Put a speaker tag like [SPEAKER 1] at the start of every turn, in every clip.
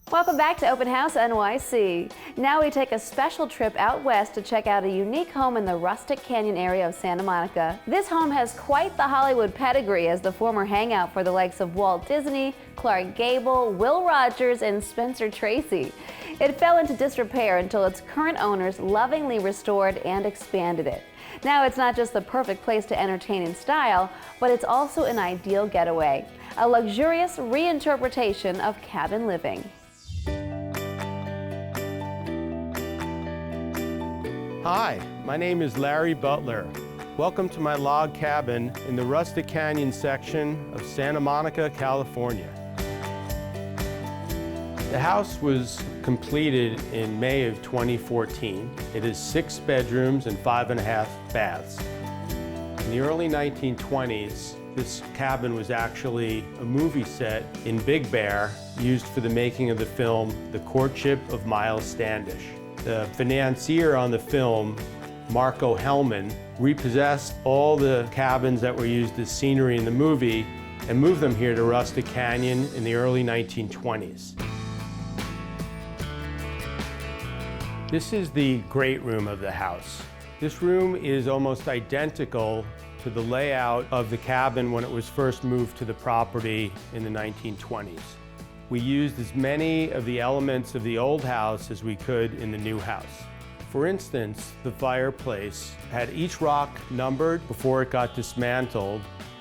[SPEAKER 1] Welcome back to Open House NYC. Now we take a special trip out west to check out a unique home in the Rustic Canyon area of Santa Monica. This home has quite the Hollywood pedigree as the former hangout for the likes of Walt Disney, Clark Gable, Will Rogers, and Spencer Tracy. It fell into disrepair until its current owners lovingly restored and expanded it. Now it's not just the perfect place to entertain in style, but it's also an ideal getaway, a luxurious reinterpretation of cabin living.
[SPEAKER 2] Hi, my name is Larry Butler. Welcome to my log cabin in the Rustic Canyon section of Santa Monica, California. The house was completed in May of 2014. It has 6 bedrooms and 5.5 baths. In the early 1920s, this cabin was actually a movie set in Big Bear used for the making of the film The Courtship of Miles Standish. The financier on the film, Marco Hellman, repossessed all the cabins that were used as scenery in the movie and moved them here to Rustic Canyon in the early 1920s. This is the great room of the house. This room is almost identical to the layout of the cabin when it was first moved to the property in the 1920s. We used as many of the elements of the old house as we could in the new house. For instance, the fireplace had each rock numbered before it got dismantled.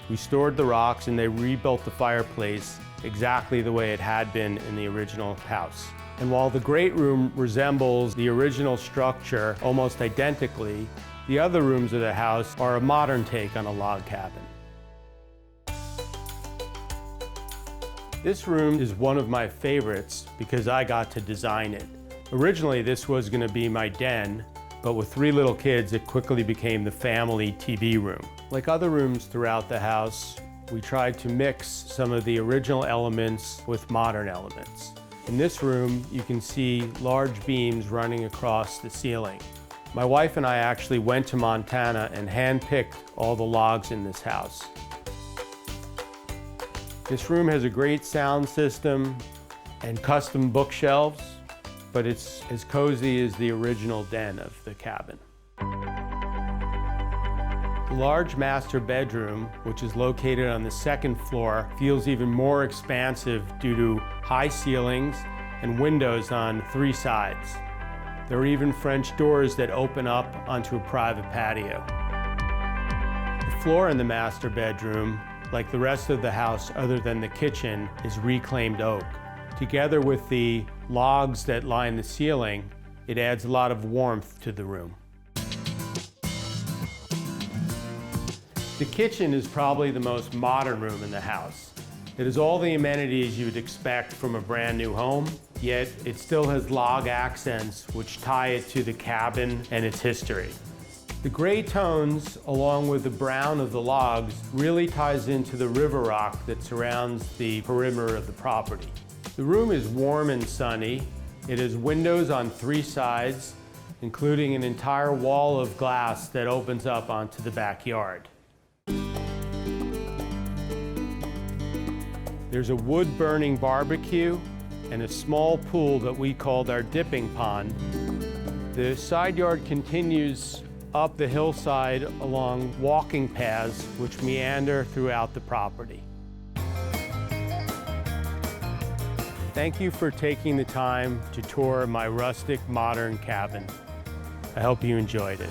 [SPEAKER 2] We stored the rocks and they rebuilt the fireplace exactly the way it had been in the original house. And while the great room resembles the original structure almost identically, the other rooms of the house are a modern take on a log cabin. This room is one of my favorites because I got to design it. Originally, this was going to be my den, but with 3 little kids, it quickly became the family TV room. Like other rooms throughout the house, we tried to mix some of the original elements with modern elements. In this room, you can see large beams running across the ceiling. My wife and I actually went to Montana and handpicked all the logs in this house. This room has a great sound system and custom bookshelves, but it's as cozy as the original den of the cabin. The large master bedroom, which is located on the 2nd floor, feels even more expansive due to high ceilings and windows on 3 sides. There are even French doors that open up onto a private patio. The floor in the master bedroom, like the rest of the house other than the kitchen, is reclaimed oak. Together with the logs that line the ceiling, it adds a lot of warmth to the room. The kitchen is probably the most modern room in the house. It has all the amenities you'd expect from a brand new home, yet it still has log accents which tie it to the cabin and its history. The gray tones, along with the brown of the logs, really ties into the river rock that surrounds the perimeter of the property. The room is warm and sunny. It has windows on 3 sides, including an entire wall of glass that opens up onto the backyard. There's a wood-burning barbecue and a small pool that we called our dipping pond. The side yard continues up the hillside along walking paths which meander throughout the property. Thank you for taking the time to tour my rustic modern cabin. I hope you enjoyed it.